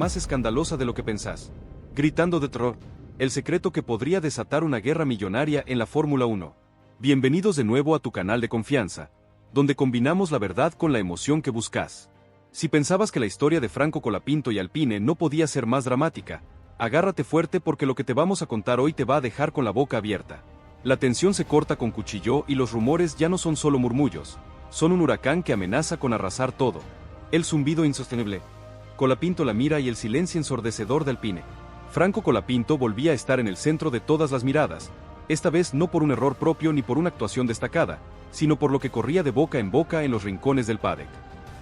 más escandalosa de lo que pensás. Gritando de terror, el secreto que podría desatar una guerra millonaria en la Fórmula 1. Bienvenidos de nuevo a tu canal de confianza, donde combinamos la verdad con la emoción que buscas. Si pensabas que la historia de Franco Colapinto y Alpine no podía ser más dramática, agárrate fuerte porque lo que te vamos a contar hoy te va a dejar con la boca abierta. La tensión se corta con cuchillo y los rumores ya no son solo murmullos, son un huracán que amenaza con arrasar todo. El zumbido insostenible. Colapinto la mira y el silencio ensordecedor de Alpine. Franco Colapinto volvía a estar en el centro de todas las miradas, esta vez no por un error propio ni por una actuación destacada, sino por lo que corría de boca en boca en los rincones del paddock.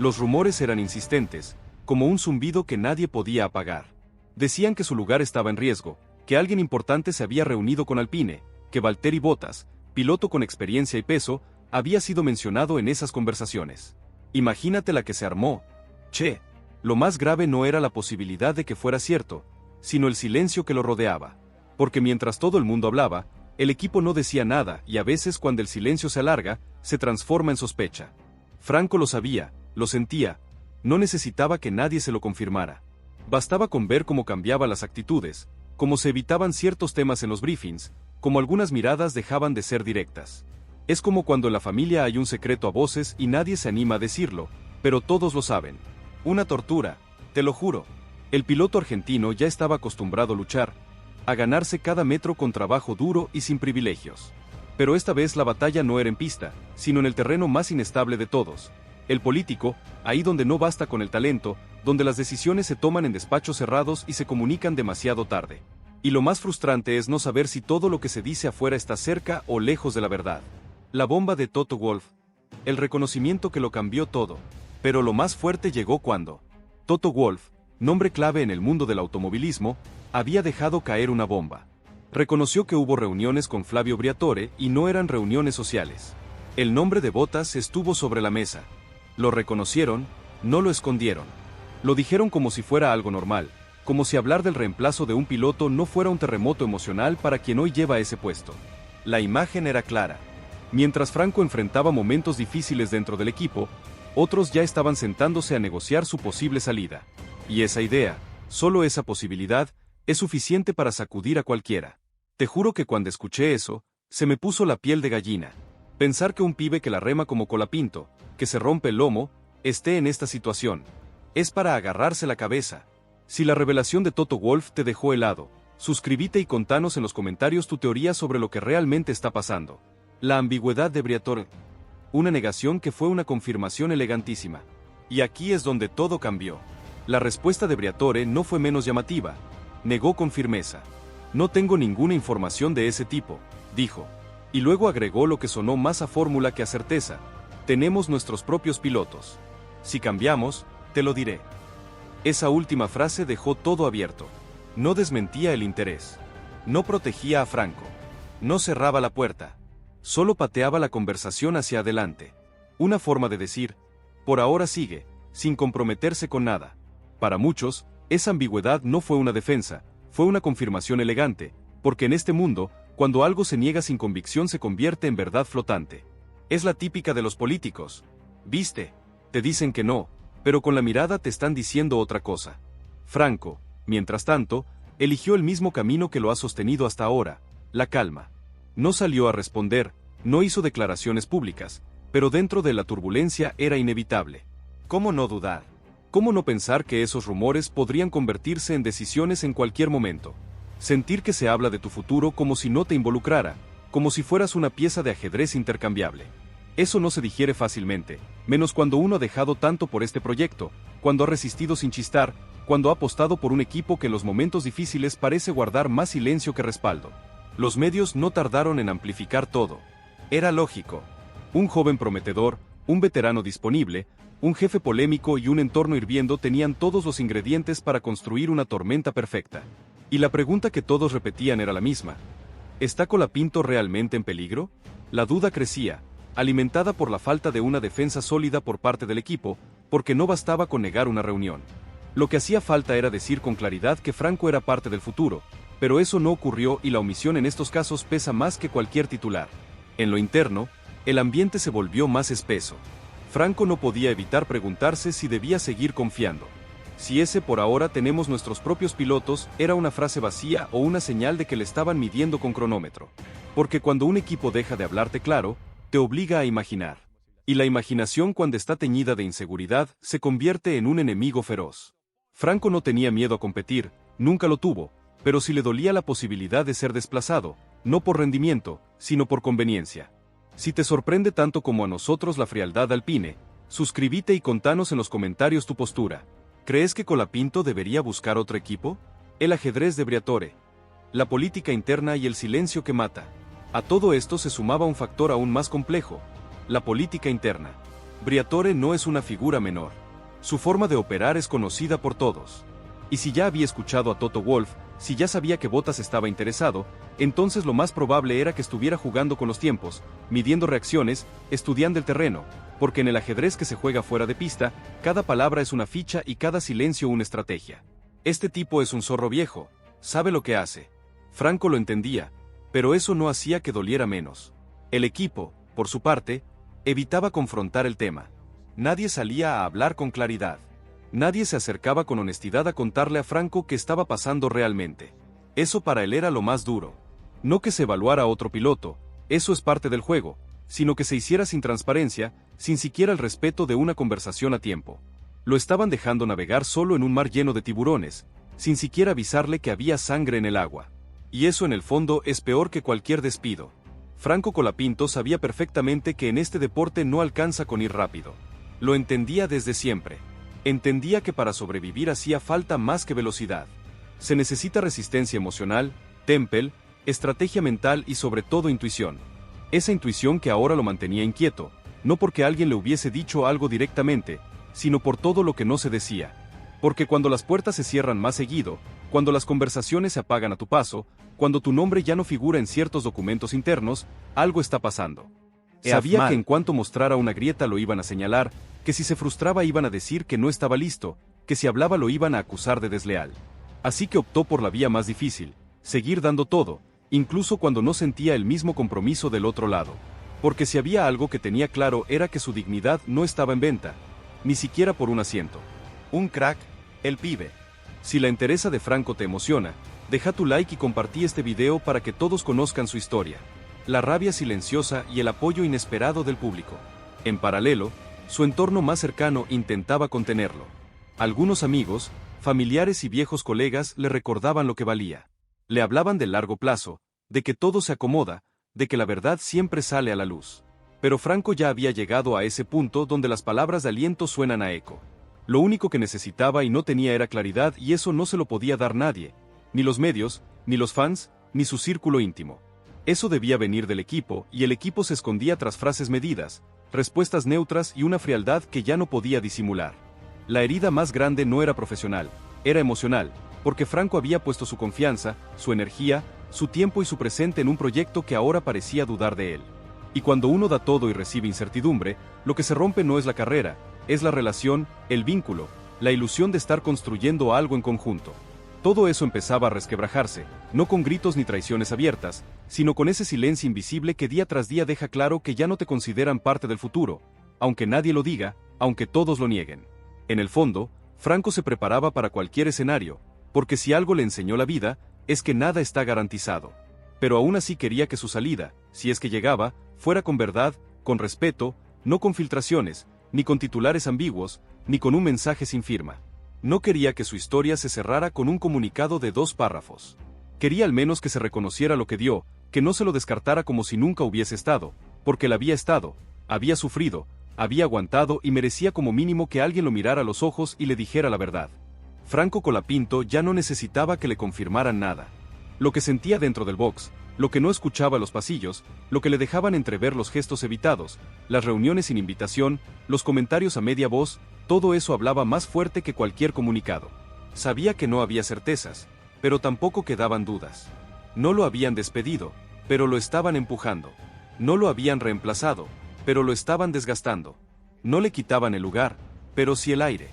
Los rumores eran insistentes, como un zumbido que nadie podía apagar. Decían que su lugar estaba en riesgo, que alguien importante se había reunido con Alpine, que Valtteri Bottas, piloto con experiencia y peso, había sido mencionado en esas conversaciones. Imagínate la que se armó. Che, lo más grave no era la posibilidad de que fuera cierto, sino el silencio que lo rodeaba. Porque mientras todo el mundo hablaba, el equipo no decía nada y a veces cuando el silencio se alarga, se transforma en sospecha. Franco lo sabía, lo sentía, no necesitaba que nadie se lo confirmara. Bastaba con ver cómo cambiaban las actitudes, cómo se evitaban ciertos temas en los briefings, cómo algunas miradas dejaban de ser directas. Es como cuando en la familia hay un secreto a voces y nadie se anima a decirlo, pero todos lo saben. Una tortura, te lo juro. El piloto argentino ya estaba acostumbrado a luchar, a ganarse cada metro con trabajo duro y sin privilegios. Pero esta vez la batalla no era en pista, sino en el terreno más inestable de todos. El político, ahí donde no basta con el talento, donde las decisiones se toman en despachos cerrados y se comunican demasiado tarde. Y lo más frustrante es no saber si todo lo que se dice afuera está cerca o lejos de la verdad. La bomba de Toto Wolff. El reconocimiento que lo cambió todo. Pero lo más fuerte llegó cuando Toto Wolff, nombre clave en el mundo del automovilismo, había dejado caer una bomba. Reconoció que hubo reuniones con Flavio Briatore y no eran reuniones sociales. El nombre de Bottas estuvo sobre la mesa. Lo reconocieron, no lo escondieron. Lo dijeron como si fuera algo normal, como si hablar del reemplazo de un piloto no fuera un terremoto emocional para quien hoy lleva ese puesto. La imagen era clara. Mientras Franco enfrentaba momentos difíciles dentro del equipo, otros ya estaban sentándose a negociar su posible salida. Y esa idea, solo esa posibilidad, es suficiente para sacudir a cualquiera. Te juro que cuando escuché eso, se me puso la piel de gallina. Pensar que un pibe que la rema como Colapinto, que se rompe el lomo, esté en esta situación. Es para agarrarse la cabeza. Si la revelación de Toto Wolff te dejó helado, suscríbete y contanos en los comentarios tu teoría sobre lo que realmente está pasando. La ambigüedad de Briatore. Una negación que fue una confirmación elegantísima. Y aquí es donde todo cambió. La respuesta de Briatore no fue menos llamativa. Negó con firmeza. No tengo ninguna información de ese tipo, dijo. Y luego agregó lo que sonó más a fórmula que a certeza. Tenemos nuestros propios pilotos. Si cambiamos, te lo diré. Esa última frase dejó todo abierto. No desmentía el interés. No protegía a Franco. No cerraba la puerta. Solo pateaba la conversación hacia adelante. Una forma de decir, por ahora sigue, sin comprometerse con nada. Para muchos, esa ambigüedad no fue una defensa, fue una confirmación elegante, porque en este mundo, cuando algo se niega sin convicción se convierte en verdad flotante. Es la típica de los políticos. ¿Viste? Te dicen que no, pero con la mirada te están diciendo otra cosa. Franco, mientras tanto, eligió el mismo camino que lo ha sostenido hasta ahora, la calma. No salió a responder, no hizo declaraciones públicas, pero dentro de la turbulencia era inevitable. ¿Cómo no dudar? ¿Cómo no pensar que esos rumores podrían convertirse en decisiones en cualquier momento? Sentir que se habla de tu futuro como si no te involucrara, como si fueras una pieza de ajedrez intercambiable. Eso no se digiere fácilmente, menos cuando uno ha dejado tanto por este proyecto, cuando ha resistido sin chistar, cuando ha apostado por un equipo que en los momentos difíciles parece guardar más silencio que respaldo. Los medios no tardaron en amplificar todo. Era lógico. Un joven prometedor, un veterano disponible, un jefe polémico y un entorno hirviendo tenían todos los ingredientes para construir una tormenta perfecta. Y la pregunta que todos repetían era la misma. ¿Está Colapinto realmente en peligro? La duda crecía, alimentada por la falta de una defensa sólida por parte del equipo, porque no bastaba con negar una reunión. Lo que hacía falta era decir con claridad que Franco era parte del futuro, pero eso no ocurrió y la omisión en estos casos pesa más que cualquier titular. En lo interno, el ambiente se volvió más espeso. Franco no podía evitar preguntarse si debía seguir confiando. Si ese por ahora tenemos nuestros propios pilotos, era una frase vacía o una señal de que le estaban midiendo con cronómetro. Porque cuando un equipo deja de hablarte claro, te obliga a imaginar. Y la imaginación, cuando está teñida de inseguridad, se convierte en un enemigo feroz. Franco no tenía miedo a competir, nunca lo tuvo, pero sí le dolía la posibilidad de ser desplazado, no por rendimiento, sino por conveniencia. Si te sorprende tanto como a nosotros la frialdad alpine, suscríbete y contanos en los comentarios tu postura. ¿Crees que Colapinto debería buscar otro equipo? El ajedrez de Briatore, la política interna y el silencio que mata. A todo esto se sumaba un factor aún más complejo: la política interna. Briatore no es una figura menor. Su forma de operar es conocida por todos. Y si ya había escuchado a Toto Wolff, si ya sabía que Bottas estaba interesado, entonces lo más probable era que estuviera jugando con los tiempos, midiendo reacciones, estudiando el terreno, porque en el ajedrez que se juega fuera de pista, cada palabra es una ficha y cada silencio una estrategia. Este tipo es un zorro viejo, sabe lo que hace. Franco lo entendía, pero eso no hacía que doliera menos. El equipo, por su parte, evitaba confrontar el tema. Nadie salía a hablar con claridad. Nadie se acercaba con honestidad a contarle a Franco qué estaba pasando realmente. Eso para él era lo más duro. No que se evaluara a otro piloto, eso es parte del juego, sino que se hiciera sin transparencia, sin siquiera el respeto de una conversación a tiempo. Lo estaban dejando navegar solo en un mar lleno de tiburones, sin siquiera avisarle que había sangre en el agua. Y eso en el fondo es peor que cualquier despido. Franco Colapinto sabía perfectamente que en este deporte no alcanza con ir rápido. Lo entendía desde siempre. Entendía que para sobrevivir hacía falta más que velocidad. Se necesita resistencia emocional, temple, estrategia mental y sobre todo intuición. Esa intuición que ahora lo mantenía inquieto, no porque alguien le hubiese dicho algo directamente, sino por todo lo que no se decía. Porque cuando las puertas se cierran más seguido, cuando las conversaciones se apagan a tu paso, cuando tu nombre ya no figura en ciertos documentos internos, algo está pasando. Sabía que en cuanto mostrara una grieta lo iban a señalar, que si se frustraba iban a decir que no estaba listo, que si hablaba lo iban a acusar de desleal. Así que optó por la vía más difícil, seguir dando todo, incluso cuando no sentía el mismo compromiso del otro lado. Porque si había algo que tenía claro era que su dignidad no estaba en venta, ni siquiera por un asiento. Un crack, el pibe. Si la entereza de Franco te emociona, deja tu like y compartí este video para que todos conozcan su historia. La rabia silenciosa y el apoyo inesperado del público. En paralelo, su entorno más cercano intentaba contenerlo. Algunos amigos, familiares y viejos colegas le recordaban lo que valía. Le hablaban del largo plazo, de que todo se acomoda, de que la verdad siempre sale a la luz. Pero Franco ya había llegado a ese punto donde las palabras de aliento suenan a eco. Lo único que necesitaba y no tenía era claridad, y eso no se lo podía dar nadie, ni los medios, ni los fans, ni su círculo íntimo. Eso debía venir del equipo, y el equipo se escondía tras frases medidas, respuestas neutras y una frialdad que ya no podía disimular. La herida más grande no era profesional, era emocional, porque Franco había puesto su confianza, su energía, su tiempo y su presente en un proyecto que ahora parecía dudar de él. Y cuando uno da todo y recibe incertidumbre, lo que se rompe no es la carrera, es la relación, el vínculo, la ilusión de estar construyendo algo en conjunto. Todo eso empezaba a resquebrajarse, no con gritos ni traiciones abiertas, sino con ese silencio invisible que día tras día deja claro que ya no te consideran parte del futuro, aunque nadie lo diga, aunque todos lo nieguen. En el fondo, Franco se preparaba para cualquier escenario, porque si algo le enseñó la vida, es que nada está garantizado. Pero aún así quería que su salida, si es que llegaba, fuera con verdad, con respeto, no con filtraciones, ni con titulares ambiguos, ni con un mensaje sin firma. No quería que su historia se cerrara con un comunicado de 2 párrafos. Quería al menos que se reconociera lo que dio, que no se lo descartara como si nunca hubiese estado, porque él había estado, había sufrido, había aguantado y merecía como mínimo que alguien lo mirara a los ojos y le dijera la verdad. Franco Colapinto ya no necesitaba que le confirmaran nada. Lo que sentía dentro del box, lo que no escuchaba en los pasillos, lo que le dejaban entrever los gestos evitados, las reuniones sin invitación, los comentarios a media voz, todo eso hablaba más fuerte que cualquier comunicado. Sabía que no había certezas, pero tampoco quedaban dudas. No lo habían despedido, pero lo estaban empujando. No lo habían reemplazado, pero lo estaban desgastando. No le quitaban el lugar, pero sí el aire.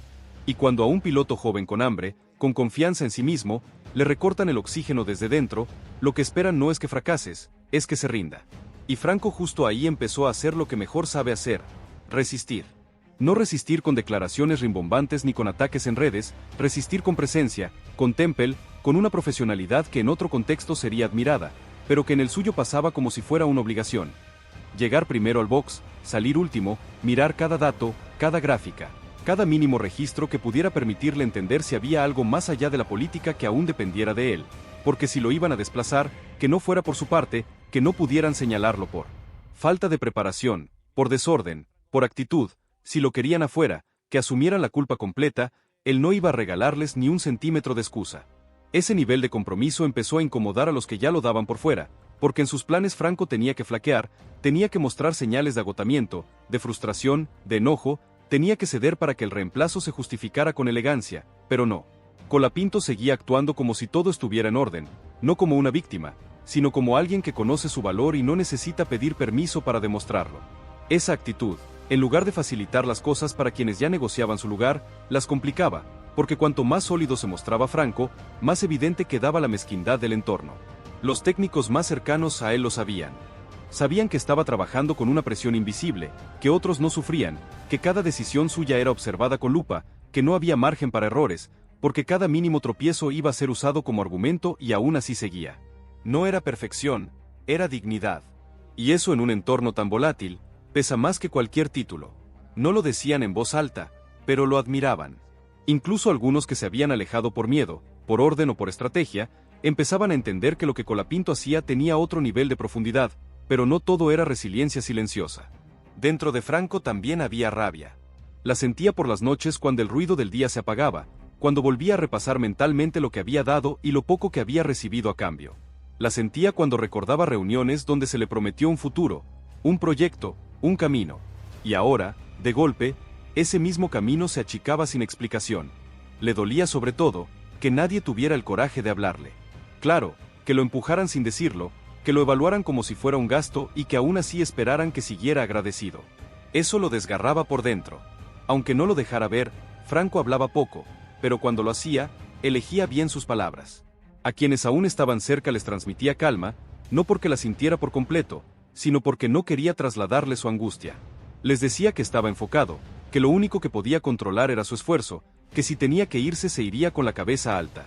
Y cuando a un piloto joven con hambre, con confianza en sí mismo, le recortan el oxígeno desde dentro, lo que esperan no es que fracases, es que se rinda. Y Franco justo ahí empezó a hacer lo que mejor sabe hacer: resistir. No resistir con declaraciones rimbombantes ni con ataques en redes, resistir con presencia, con temple, con una profesionalidad que en otro contexto sería admirada, pero que en el suyo pasaba como si fuera una obligación. Llegar primero al box, salir último, mirar cada dato, cada gráfica, cada mínimo registro que pudiera permitirle entender si había algo más allá de la política que aún dependiera de él, porque si lo iban a desplazar, que no fuera por su parte, que no pudieran señalarlo por falta de preparación, por desorden, por actitud. Si lo querían afuera, que asumieran la culpa completa, él no iba a regalarles ni un centímetro de excusa. Ese nivel de compromiso empezó a incomodar a los que ya lo daban por fuera, porque en sus planes Franco tenía que flaquear, tenía que mostrar señales de agotamiento, de frustración, de enojo, tenía que ceder para que el reemplazo se justificara con elegancia, pero no. Colapinto seguía actuando como si todo estuviera en orden, no como una víctima, sino como alguien que conoce su valor y no necesita pedir permiso para demostrarlo. Esa actitud, en lugar de facilitar las cosas para quienes ya negociaban su lugar, las complicaba, porque cuanto más sólido se mostraba Franco, más evidente quedaba la mezquindad del entorno. Los técnicos más cercanos a él lo sabían. Sabían que estaba trabajando con una presión invisible, que otros no sufrían, que cada decisión suya era observada con lupa, que no había margen para errores, porque cada mínimo tropiezo iba a ser usado como argumento y aún así seguía. No era perfección, era dignidad. Y eso en un entorno tan volátil, pesa más que cualquier título. No lo decían en voz alta, pero lo admiraban. Incluso algunos que se habían alejado por miedo, por orden o por estrategia, empezaban a entender que lo que Colapinto hacía tenía otro nivel de profundidad, pero no todo era resiliencia silenciosa. Dentro de Franco también había rabia. La sentía por las noches cuando el ruido del día se apagaba, cuando volvía a repasar mentalmente lo que había dado y lo poco que había recibido a cambio. La sentía cuando recordaba reuniones donde se le prometió un futuro, un proyecto, un camino. Y ahora, de golpe, ese mismo camino se achicaba sin explicación. Le dolía sobre todo, que nadie tuviera el coraje de hablarle. Claro, que lo empujaran sin decirlo, que lo evaluaran como si fuera un gasto y que aún así esperaran que siguiera agradecido. Eso lo desgarraba por dentro. Aunque no lo dejara ver, Franco hablaba poco, pero cuando lo hacía, elegía bien sus palabras. A quienes aún estaban cerca les transmitía calma, no porque la sintiera por completo, sino porque no quería trasladarle su angustia. Les decía que estaba enfocado, que lo único que podía controlar era su esfuerzo, que si tenía que irse se iría con la cabeza alta.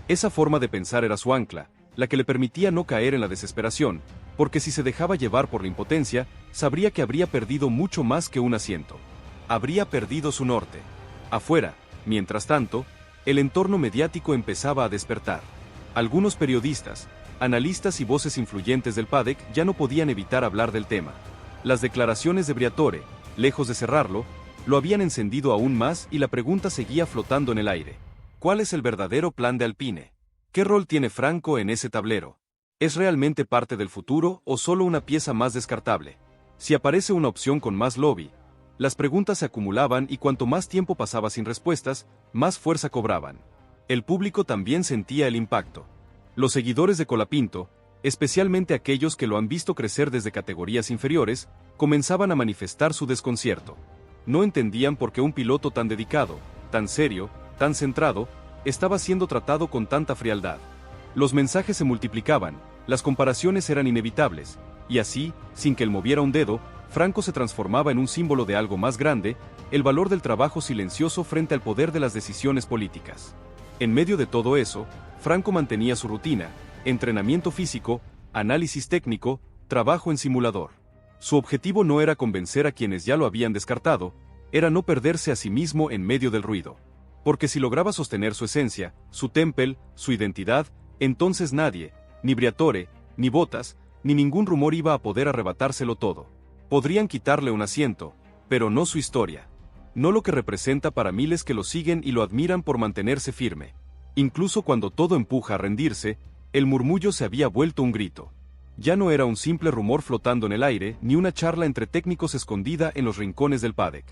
Esa forma de pensar era su ancla, la que le permitía no caer en la desesperación, porque si se dejaba llevar por la impotencia, sabría que habría perdido mucho más que un asiento. Habría perdido su norte. Afuera, mientras tanto, el entorno mediático empezaba a despertar. Algunos periodistas, analistas y voces influyentes del PADEC ya no podían evitar hablar del tema. Las declaraciones de Briatore, lejos de cerrarlo, lo habían encendido aún más y la pregunta seguía flotando en el aire. ¿Cuál es el verdadero plan de Alpine? ¿Qué rol tiene Franco en ese tablero? ¿Es realmente parte del futuro o solo una pieza más descartable? Si aparece una opción con más lobby, las preguntas se acumulaban y cuanto más tiempo pasaba sin respuestas, más fuerza cobraban. El público también sentía el impacto. Los seguidores de Colapinto, especialmente aquellos que lo han visto crecer desde categorías inferiores, comenzaban a manifestar su desconcierto. No entendían por qué un piloto tan dedicado, tan serio, tan centrado, estaba siendo tratado con tanta frialdad. Los mensajes se multiplicaban, las comparaciones eran inevitables, y así, sin que él moviera un dedo, Franco se transformaba en un símbolo de algo más grande, el valor del trabajo silencioso frente al poder de las decisiones políticas. En medio de todo eso, Franco mantenía su rutina, entrenamiento físico, análisis técnico, trabajo en simulador. Su objetivo no era convencer a quienes ya lo habían descartado, era no perderse a sí mismo en medio del ruido. Porque si lograba sostener su esencia, su temple, su identidad, entonces nadie, ni Briatore, ni Bottas, ni ningún rumor iba a poder arrebatárselo todo. Podrían quitarle un asiento, pero no su historia. No lo que representa para miles que lo siguen y lo admiran por mantenerse firme. Incluso cuando todo empuja a rendirse, el murmullo se había vuelto un grito. Ya no era un simple rumor flotando en el aire, ni una charla entre técnicos escondida en los rincones del PADEC.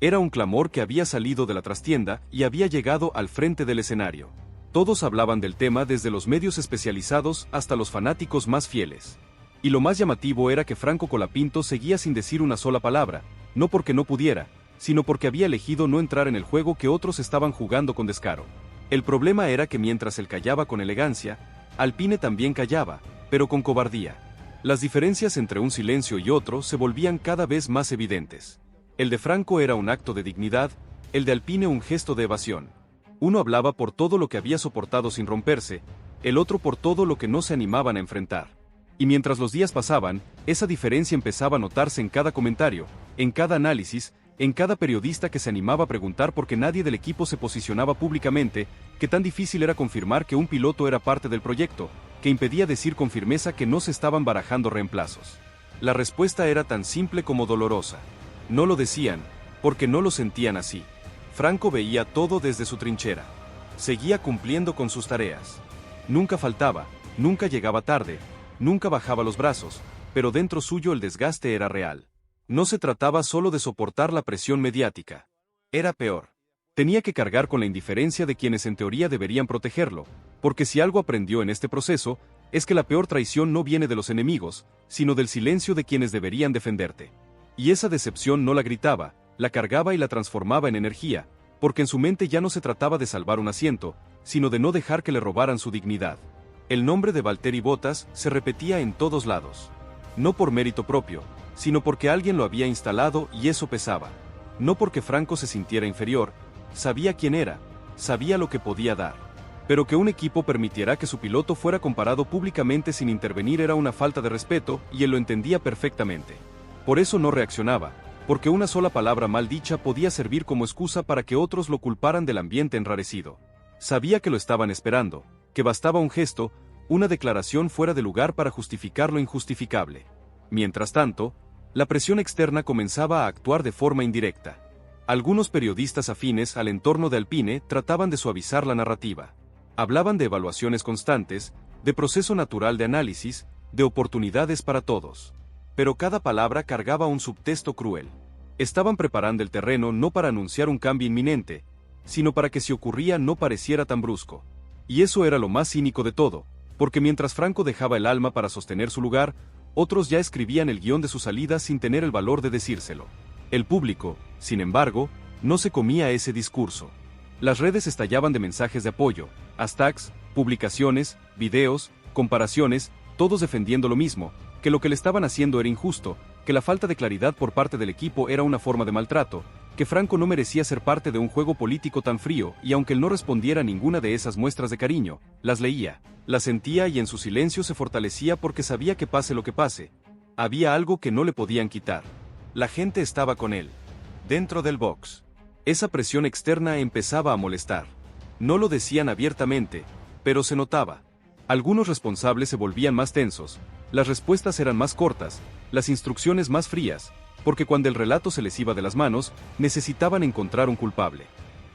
Era un clamor que había salido de la trastienda y había llegado al frente del escenario. Todos hablaban del tema desde los medios especializados hasta los fanáticos más fieles. Y lo más llamativo era que Franco Colapinto seguía sin decir una sola palabra, no porque no pudiera, sino porque había elegido no entrar en el juego que otros estaban jugando con descaro. El problema era que mientras él callaba con elegancia, Alpine también callaba, pero con cobardía. Las diferencias entre un silencio y otro se volvían cada vez más evidentes. El de Franco era un acto de dignidad, el de Alpine un gesto de evasión. Uno hablaba por todo lo que había soportado sin romperse, el otro por todo lo que no se animaban a enfrentar. Y mientras los días pasaban, esa diferencia empezaba a notarse en cada comentario, en cada análisis, en cada periodista que se animaba a preguntar por qué nadie del equipo se posicionaba públicamente, que tan difícil era confirmar que un piloto era parte del proyecto, que impedía decir con firmeza que no se estaban barajando reemplazos. La respuesta era tan simple como dolorosa. No lo decían, porque no lo sentían así. Franco veía todo desde su trinchera. Seguía cumpliendo con sus tareas. Nunca faltaba, nunca llegaba tarde, nunca bajaba los brazos, pero dentro suyo el desgaste era real. No se trataba solo de soportar la presión mediática. Era peor. Tenía que cargar con la indiferencia de quienes en teoría deberían protegerlo, porque si algo aprendió en este proceso, es que la peor traición no viene de los enemigos, sino del silencio de quienes deberían defenderte. Y esa decepción no la gritaba, la cargaba y la transformaba en energía, porque en su mente ya no se trataba de salvar un asiento, sino de no dejar que le robaran su dignidad. El nombre de Valtteri Bottas se repetía en todos lados. No por mérito propio, sino porque alguien lo había instalado y eso pesaba. No porque Franco se sintiera inferior, sabía quién era, sabía lo que podía dar. Pero que un equipo permitiera que su piloto fuera comparado públicamente sin intervenir era una falta de respeto, y él lo entendía perfectamente. Por eso no reaccionaba, porque una sola palabra mal dicha podía servir como excusa para que otros lo culparan del ambiente enrarecido. Sabía que lo estaban esperando, que bastaba un gesto, una declaración fuera de lugar para justificar lo injustificable. Mientras tanto, la presión externa comenzaba a actuar de forma indirecta. Algunos periodistas afines al entorno de Alpine trataban de suavizar la narrativa. Hablaban de evaluaciones constantes, de proceso natural de análisis, de oportunidades para todos. Pero cada palabra cargaba un subtexto cruel. Estaban preparando el terreno no para anunciar un cambio inminente, sino para que si ocurría no pareciera tan brusco. Y eso era lo más cínico de todo, porque mientras Franco dejaba el alma para sostener su lugar, otros ya escribían el guión de su salida sin tener el valor de decírselo. El público, sin embargo, no se comía ese discurso. Las redes estallaban de mensajes de apoyo, hashtags, publicaciones, videos, comparaciones, todos defendiendo lo mismo, que lo que le estaban haciendo era injusto, que la falta de claridad por parte del equipo era una forma de maltrato, que Franco no merecía ser parte de un juego político tan frío, y aunque él no respondiera a ninguna de esas muestras de cariño, las leía, las sentía y en su silencio se fortalecía porque sabía que pase lo que pase, había algo que no le podían quitar. La gente estaba con él. Dentro del box. Esa presión externa empezaba a molestar. No lo decían abiertamente, pero se notaba. Algunos responsables se volvían más tensos, las respuestas eran más cortas, las instrucciones más frías, porque cuando el relato se les iba de las manos, necesitaban encontrar un culpable.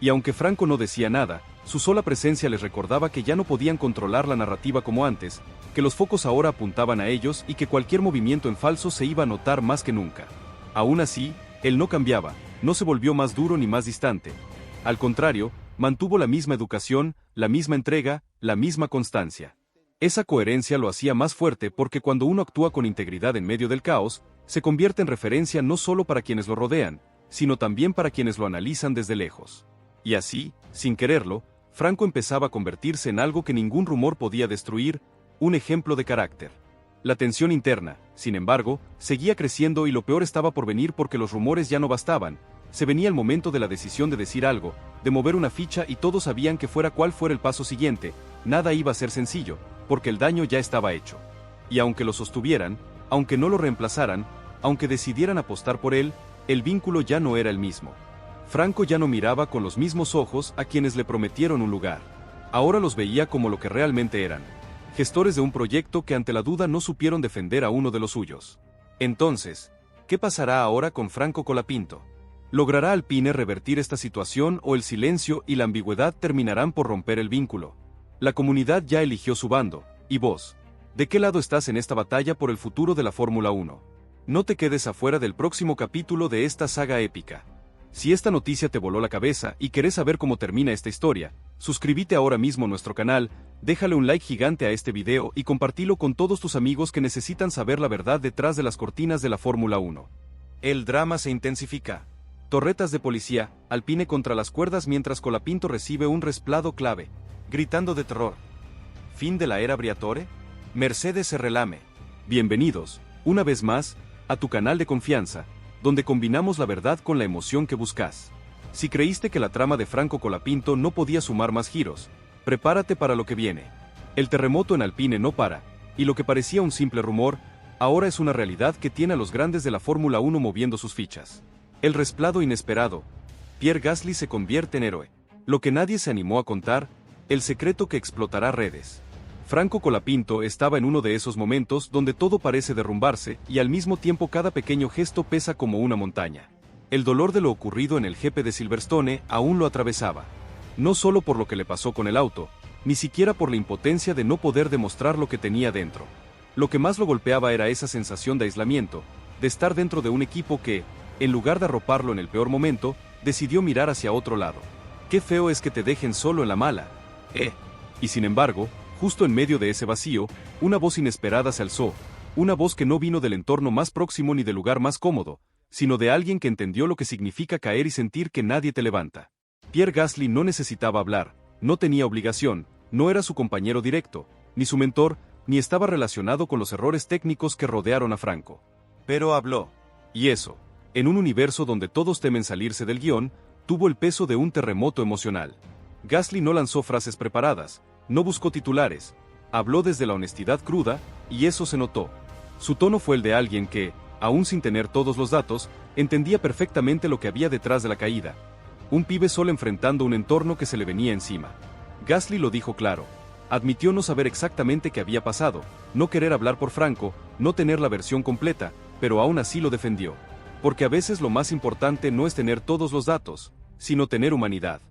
Y aunque Franco no decía nada, su sola presencia les recordaba que ya no podían controlar la narrativa como antes, que los focos ahora apuntaban a ellos y que cualquier movimiento en falso se iba a notar más que nunca. Aún así, él no cambiaba, no se volvió más duro ni más distante. Al contrario, mantuvo la misma educación, la misma entrega, la misma constancia. Esa coherencia lo hacía más fuerte porque cuando uno actúa con integridad en medio del caos, se convierte en referencia no solo para quienes lo rodean, sino también para quienes lo analizan desde lejos. Y así, sin quererlo, Franco empezaba a convertirse en algo que ningún rumor podía destruir, un ejemplo de carácter. La tensión interna, sin embargo, seguía creciendo y lo peor estaba por venir porque los rumores ya no bastaban. Se venía el momento de la decisión de decir algo, de mover una ficha y todos sabían que fuera cual fuera el paso siguiente, nada iba a ser sencillo, porque el daño ya estaba hecho. Y aunque lo sostuvieran, aunque no lo reemplazaran, aunque decidieran apostar por él, el vínculo ya no era el mismo. Franco ya no miraba con los mismos ojos a quienes le prometieron un lugar. Ahora los veía como lo que realmente eran. Gestores de un proyecto que ante la duda no supieron defender a uno de los suyos. Entonces, ¿qué pasará ahora con Franco Colapinto? ¿Logrará Alpine revertir esta situación o el silencio y la ambigüedad terminarán por romper el vínculo? La comunidad ya eligió su bando, y vos, ¿de qué lado estás en esta batalla por el futuro de la Fórmula 1? No te quedes afuera del próximo capítulo de esta saga épica. Si esta noticia te voló la cabeza y querés saber cómo termina esta historia, suscríbete ahora mismo a nuestro canal, déjale un like gigante a este video y compartilo con todos tus amigos que necesitan saber la verdad detrás de las cortinas de la Fórmula 1. El drama se intensifica. Torretas de policía, Alpine contra las cuerdas mientras Colapinto recibe un resplado clave, gritando de terror. ¿Fin de la era Briatore? Mercedes se relame. Bienvenidos, una vez más, a tu canal de confianza, donde combinamos la verdad con la emoción que buscas. Si creíste que la trama de Franco Colapinto no podía sumar más giros, prepárate para lo que viene. El terremoto en Alpine no para, y lo que parecía un simple rumor, ahora es una realidad que tiene a los grandes de la Fórmula 1 moviendo sus fichas. El resplado inesperado. Pierre Gasly se convierte en héroe. Lo que nadie se animó a contar, el secreto que explotará redes. Franco Colapinto estaba en uno de esos momentos donde todo parece derrumbarse y al mismo tiempo cada pequeño gesto pesa como una montaña. El dolor de lo ocurrido en el GP de Silverstone aún lo atravesaba. No solo por lo que le pasó con el auto, ni siquiera por la impotencia de no poder demostrar lo que tenía dentro. Lo que más lo golpeaba era esa sensación de aislamiento, de estar dentro de un equipo que, en lugar de arroparlo en el peor momento, decidió mirar hacia otro lado. Qué feo es que te dejen solo en la mala. Y sin embargo, justo en medio de ese vacío, una voz inesperada se alzó, una voz que no vino del entorno más próximo ni del lugar más cómodo, sino de alguien que entendió lo que significa caer y sentir que nadie te levanta. Pierre Gasly no necesitaba hablar, no tenía obligación, no era su compañero directo, ni su mentor, ni estaba relacionado con los errores técnicos que rodearon a Franco. Pero habló. Y eso, en un universo donde todos temen salirse del guión, tuvo el peso de un terremoto emocional. Gasly no lanzó frases preparadas, no buscó titulares, habló desde la honestidad cruda, y eso se notó. Su tono fue el de alguien que, aún sin tener todos los datos, entendía perfectamente lo que había detrás de la caída. Un pibe solo enfrentando un entorno que se le venía encima. Gasly lo dijo claro. Admitió no saber exactamente qué había pasado, no querer hablar por Franco, no tener la versión completa, pero aún así lo defendió. Porque a veces lo más importante no es tener todos los datos, sino tener humanidad.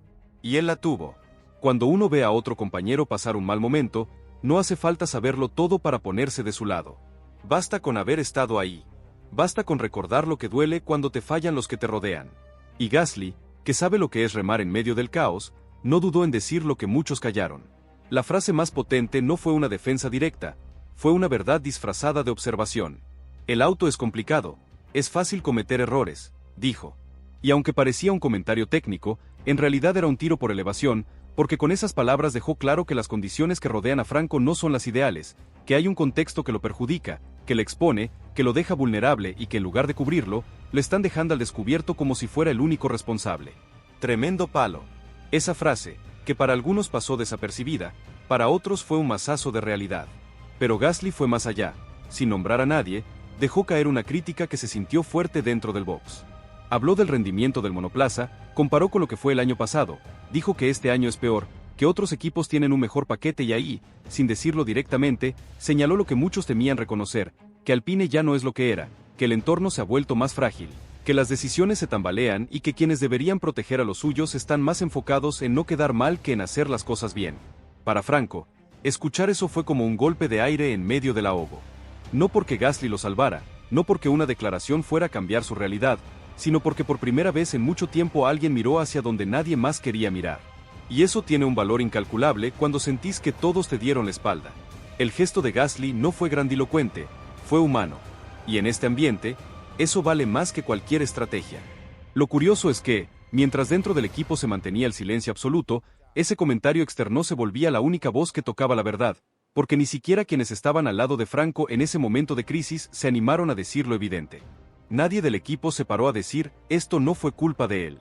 Y él la tuvo. Cuando uno ve a otro compañero pasar un mal momento, no hace falta saberlo todo para ponerse de su lado. Basta con haber estado ahí. Basta con recordar lo que duele cuando te fallan los que te rodean. Y Gasly, que sabe lo que es remar en medio del caos, no dudó en decir lo que muchos callaron. La frase más potente no fue una defensa directa, fue una verdad disfrazada de observación. El auto es complicado, es fácil cometer errores, dijo. Y aunque parecía un comentario técnico, en realidad era un tiro por elevación, porque con esas palabras dejó claro que las condiciones que rodean a Franco no son las ideales, que hay un contexto que lo perjudica, que le expone, que lo deja vulnerable y que en lugar de cubrirlo, lo están dejando al descubierto como si fuera el único responsable. Tremendo palo. Esa frase, que para algunos pasó desapercibida, para otros fue un mazazo de realidad. Pero Gasly fue más allá, sin nombrar a nadie, dejó caer una crítica que se sintió fuerte dentro del box. Habló del rendimiento del monoplaza, comparó con lo que fue el año pasado, dijo que este año es peor, que otros equipos tienen un mejor paquete y ahí, sin decirlo directamente, señaló lo que muchos temían reconocer, que Alpine ya no es lo que era, que el entorno se ha vuelto más frágil, que las decisiones se tambalean y que quienes deberían proteger a los suyos están más enfocados en no quedar mal que en hacer las cosas bien. Para Franco, escuchar eso fue como un golpe de aire en medio del ahogo. No porque Gasly lo salvara, no porque una declaración fuera a cambiar su realidad, sino porque por primera vez en mucho tiempo alguien miró hacia donde nadie más quería mirar. Y eso tiene un valor incalculable cuando sentís que todos te dieron la espalda. El gesto de Gasly no fue grandilocuente, fue humano. Y en este ambiente, eso vale más que cualquier estrategia. Lo curioso es que, mientras dentro del equipo se mantenía el silencio absoluto, ese comentario externo se volvía la única voz que tocaba la verdad, porque ni siquiera quienes estaban al lado de Franco en ese momento de crisis se animaron a decir lo evidente. Nadie del equipo se paró a decir, esto no fue culpa de él.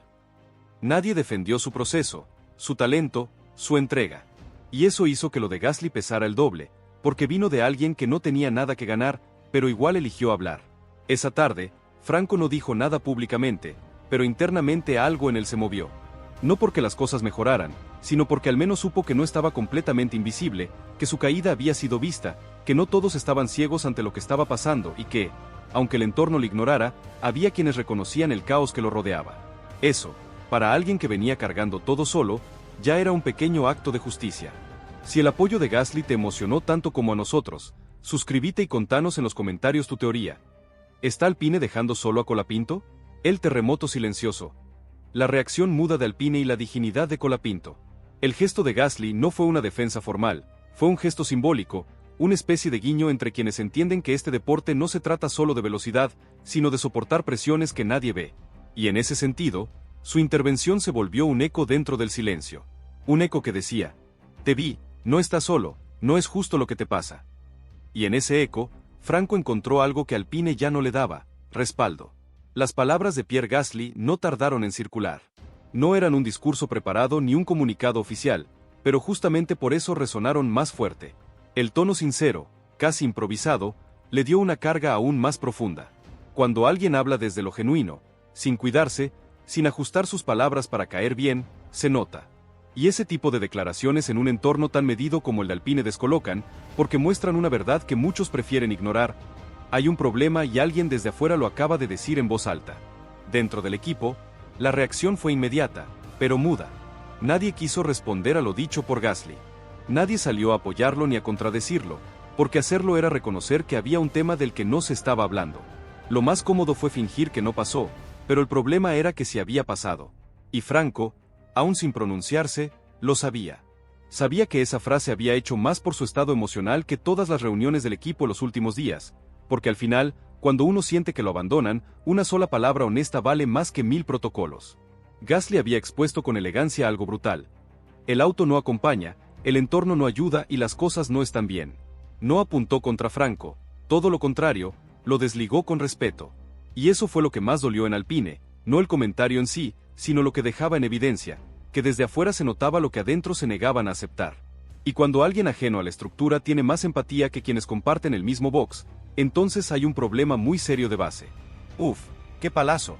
Nadie defendió su proceso, su talento, su entrega. Y eso hizo que lo de Gasly pesara el doble, porque vino de alguien que no tenía nada que ganar, pero igual eligió hablar. Esa tarde, Franco no dijo nada públicamente, pero internamente algo en él se movió. No porque las cosas mejoraran, sino porque al menos supo que no estaba completamente invisible, que su caída había sido vista, que no todos estaban ciegos ante lo que estaba pasando y que, aunque el entorno lo ignorara, había quienes reconocían el caos que lo rodeaba. Eso, para alguien que venía cargando todo solo, ya era un pequeño acto de justicia. Si el apoyo de Gasly te emocionó tanto como a nosotros, suscríbete y contanos en los comentarios tu teoría. ¿Está Alpine dejando solo a Colapinto? El terremoto silencioso. La reacción muda de Alpine y la dignidad de Colapinto. El gesto de Gasly no fue una defensa formal, fue un gesto simbólico, una especie de guiño entre quienes entienden que este deporte no se trata solo de velocidad, sino de soportar presiones que nadie ve. Y en ese sentido, su intervención se volvió un eco dentro del silencio. Un eco que decía, te vi, no estás solo, no es justo lo que te pasa. Y en ese eco, Franco encontró algo que Alpine ya no le daba, respaldo. Las palabras de Pierre Gasly no tardaron en circular. No eran un discurso preparado ni un comunicado oficial, pero justamente por eso resonaron más fuerte. El tono sincero, casi improvisado, le dio una carga aún más profunda. Cuando alguien habla desde lo genuino, sin cuidarse, sin ajustar sus palabras para caer bien, se nota. Y ese tipo de declaraciones en un entorno tan medido como el de Alpine descolocan, porque muestran una verdad que muchos prefieren ignorar. Hay un problema y alguien desde afuera lo acaba de decir en voz alta. Dentro del equipo, la reacción fue inmediata, pero muda. Nadie quiso responder a lo dicho por Gasly. Nadie salió a apoyarlo ni a contradecirlo, porque hacerlo era reconocer que había un tema del que no se estaba hablando. Lo más cómodo fue fingir que no pasó, pero el problema era que sí había pasado. Y Franco, aún sin pronunciarse, lo sabía. Sabía que esa frase había hecho más por su estado emocional que todas las reuniones del equipo los últimos días, porque al final, cuando uno siente que lo abandonan, una sola palabra honesta vale más que 1000 protocolos. Gasly había expuesto con elegancia algo brutal. El auto no acompaña, el entorno no ayuda y las cosas no están bien. No apuntó contra Franco, todo lo contrario, lo desligó con respeto. Y eso fue lo que más dolió en Alpine, no el comentario en sí, sino lo que dejaba en evidencia, que desde afuera se notaba lo que adentro se negaban a aceptar. Y cuando alguien ajeno a la estructura tiene más empatía que quienes comparten el mismo box, entonces hay un problema muy serio de base. Uf, qué palazo.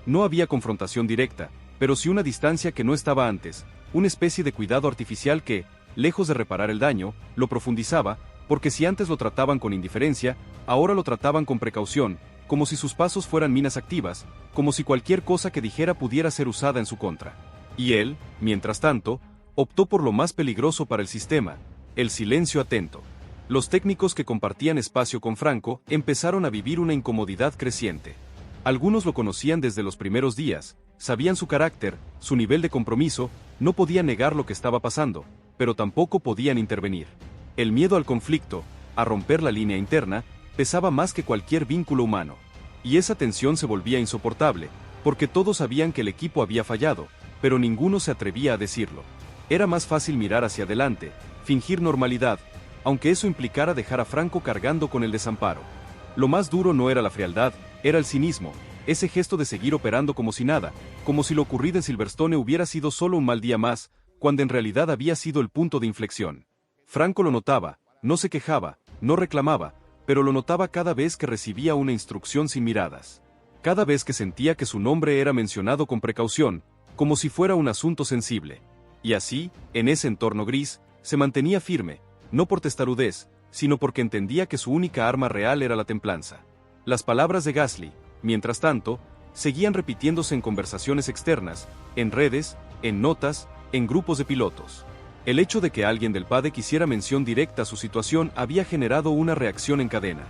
No había confrontación directa, pero sí una distancia que no estaba antes, una especie de cuidado artificial que, lejos de reparar el daño, lo profundizaba, porque si antes lo trataban con indiferencia, ahora lo trataban con precaución, como si sus pasos fueran minas activas, como si cualquier cosa que dijera pudiera ser usada en su contra. Y él, mientras tanto, optó por lo más peligroso para el sistema, el silencio atento. Los técnicos que compartían espacio con Franco empezaron a vivir una incomodidad creciente. Algunos lo conocían desde los primeros días, sabían su carácter, su nivel de compromiso, no podían negar lo que estaba pasando, pero tampoco podían intervenir. El miedo al conflicto, a romper la línea interna, pesaba más que cualquier vínculo humano. Y esa tensión se volvía insoportable, porque todos sabían que el equipo había fallado, pero ninguno se atrevía a decirlo. Era más fácil mirar hacia adelante, fingir normalidad, aunque eso implicara dejar a Franco cargando con el desamparo. Lo más duro no era la frialdad, era el cinismo, ese gesto de seguir operando como si nada, como si lo ocurrido en Silverstone hubiera sido solo un mal día más, cuando en realidad había sido el punto de inflexión. Franco lo notaba, no se quejaba, no reclamaba, pero lo notaba cada vez que recibía una instrucción sin miradas. Cada vez que sentía que su nombre era mencionado con precaución, como si fuera un asunto sensible. Y así, en ese entorno gris, se mantenía firme, no por testarudez, sino porque entendía que su única arma real era la templanza. Las palabras de Gasly, mientras tanto, seguían repitiéndose en conversaciones externas, en redes, en notas, en grupos de pilotos. El hecho de que alguien del paddock quisiera mención directa a su situación había generado una reacción en cadena.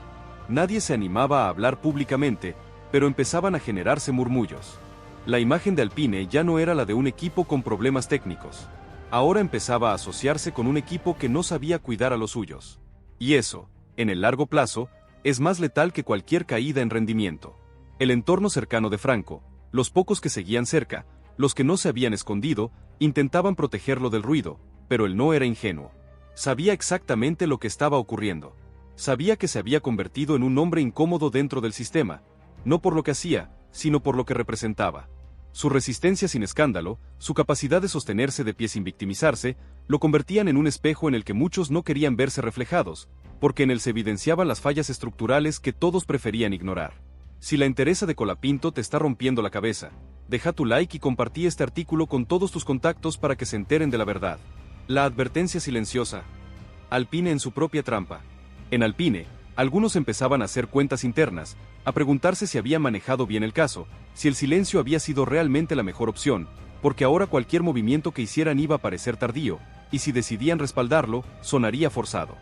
Nadie se animaba a hablar públicamente, pero empezaban a generarse murmullos. La imagen de Alpine ya no era la de un equipo con problemas técnicos. Ahora empezaba a asociarse con un equipo que no sabía cuidar a los suyos. Y eso, en el largo plazo, es más letal que cualquier caída en rendimiento. El entorno cercano de Franco, los pocos que seguían cerca, los que no se habían escondido, intentaban protegerlo del ruido, pero él no era ingenuo. Sabía exactamente lo que estaba ocurriendo. Sabía que se había convertido en un hombre incómodo dentro del sistema, no por lo que hacía, sino por lo que representaba. Su resistencia sin escándalo, su capacidad de sostenerse de pie sin victimizarse, lo convertían en un espejo en el que muchos no querían verse reflejados, porque en él se evidenciaban las fallas estructurales que todos preferían ignorar. Si la entereza de Colapinto te está rompiendo la cabeza, deja tu like y compartí este artículo con todos tus contactos para que se enteren de la verdad. La advertencia silenciosa. Alpine en su propia trampa. En Alpine, algunos empezaban a hacer cuentas internas, a preguntarse si habían manejado bien el caso, si el silencio había sido realmente la mejor opción, porque ahora cualquier movimiento que hicieran iba a parecer tardío, y si decidían respaldarlo, sonaría forzado.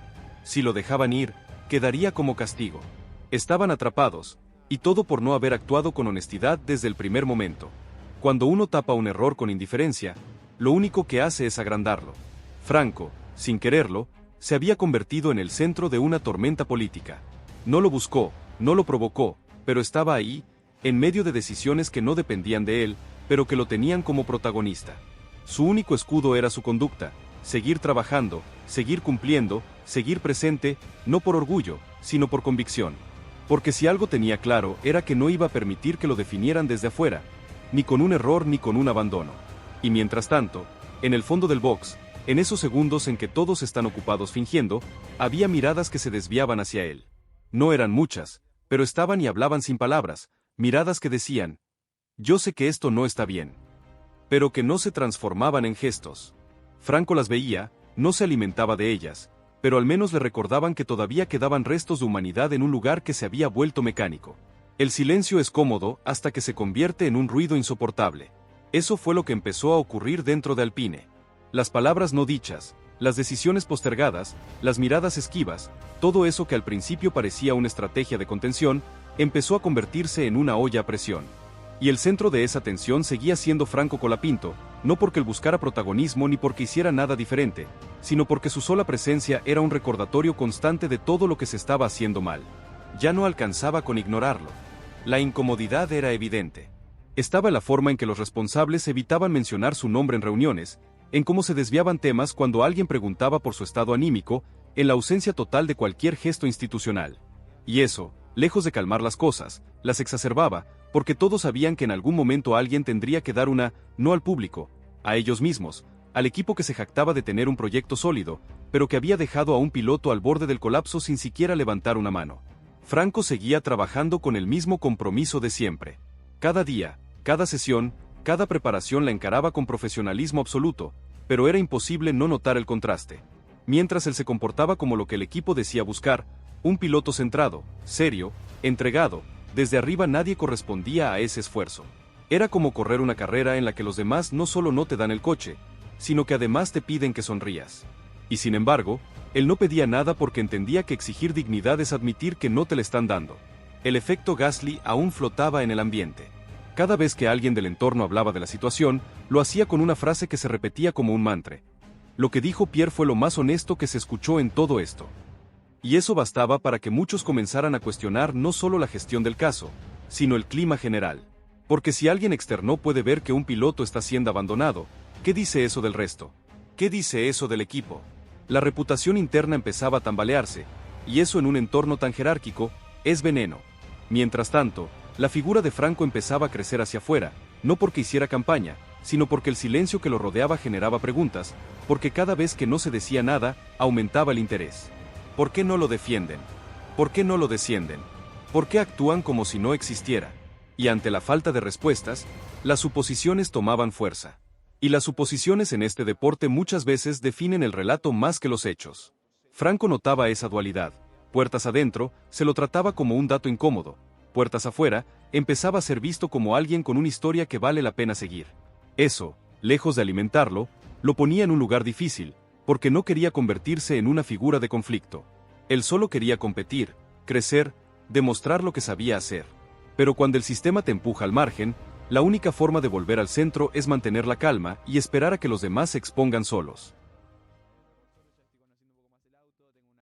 Si lo dejaban ir, quedaría como castigo. Estaban atrapados, y todo por no haber actuado con honestidad desde el primer momento. Cuando uno tapa un error con indiferencia, lo único que hace es agrandarlo. Franco, sin quererlo, se había convertido en el centro de una tormenta política. No lo buscó, no lo provocó, pero estaba ahí, en medio de decisiones que no dependían de él, pero que lo tenían como protagonista. Su único escudo era su conducta, seguir trabajando, seguir cumpliendo, seguir presente, no por orgullo, sino por convicción. Porque si algo tenía claro era que no iba a permitir que lo definieran desde afuera, ni con un error ni con un abandono. Y mientras tanto, en el fondo del box, en esos segundos en que todos están ocupados fingiendo, había miradas que se desviaban hacia él. No eran muchas, pero estaban y hablaban sin palabras, miradas que decían: yo sé que esto no está bien. Pero que no se transformaban en gestos. Franco las veía, no se alimentaba de ellas, pero al menos le recordaban que todavía quedaban restos de humanidad en un lugar que se había vuelto mecánico. El silencio es cómodo hasta que se convierte en un ruido insoportable. Eso fue lo que empezó a ocurrir dentro de Alpine. Las palabras no dichas, las decisiones postergadas, las miradas esquivas, todo eso que al principio parecía una estrategia de contención, empezó a convertirse en una olla a presión. Y el centro de esa tensión seguía siendo Franco Colapinto, no porque él buscara protagonismo ni porque hiciera nada diferente, sino porque su sola presencia era un recordatorio constante de todo lo que se estaba haciendo mal. Ya no alcanzaba con ignorarlo. La incomodidad era evidente. Estaba la forma en que los responsables evitaban mencionar su nombre en reuniones, en cómo se desviaban temas cuando alguien preguntaba por su estado anímico, en la ausencia total de cualquier gesto institucional. Y eso, lejos de calmar las cosas, las exacerbaba, porque todos sabían que en algún momento alguien tendría que dar una, no al público, a ellos mismos, al equipo que se jactaba de tener un proyecto sólido, pero que había dejado a un piloto al borde del colapso sin siquiera levantar una mano. Franco seguía trabajando con el mismo compromiso de siempre. Cada día, cada sesión, cada preparación la encaraba con profesionalismo absoluto, pero era imposible no notar el contraste. Mientras él se comportaba como lo que el equipo decía buscar, un piloto centrado, serio, entregado, desde arriba nadie correspondía a ese esfuerzo. Era como correr una carrera en la que los demás no solo no te dan el coche, sino que además te piden que sonrías. Y sin embargo, él no pedía nada porque entendía que exigir dignidad es admitir que no te le están dando. El efecto Gasly aún flotaba en el ambiente. Cada vez que alguien del entorno hablaba de la situación, lo hacía con una frase que se repetía como un mantra. Lo que dijo Pierre fue lo más honesto que se escuchó en todo esto. Y eso bastaba para que muchos comenzaran a cuestionar no solo la gestión del caso, sino el clima general. Porque si alguien externo puede ver que un piloto está siendo abandonado, ¿qué dice eso del resto? ¿Qué dice eso del equipo? La reputación interna empezaba a tambalearse, y eso en un entorno tan jerárquico, es veneno. Mientras tanto, la figura de Franco empezaba a crecer hacia afuera, no porque hiciera campaña, sino porque el silencio que lo rodeaba generaba preguntas, porque cada vez que no se decía nada, aumentaba el interés. ¿Por qué no lo defienden? ¿Por qué no lo descienden? ¿Por qué actúan como si no existiera? Y ante la falta de respuestas, las suposiciones tomaban fuerza. Y las suposiciones en este deporte muchas veces definen el relato más que los hechos. Franco notaba esa dualidad. Puertas adentro, se lo trataba como un dato incómodo. Puertas afuera, empezaba a ser visto como alguien con una historia que vale la pena seguir. Eso, lejos de alimentarlo, lo ponía en un lugar difícil, porque no quería convertirse en una figura de conflicto. Él solo quería competir, crecer, demostrar lo que sabía hacer. Pero cuando el sistema te empuja al margen, la única forma de volver al centro es mantener la calma y esperar a que los demás se expongan solos.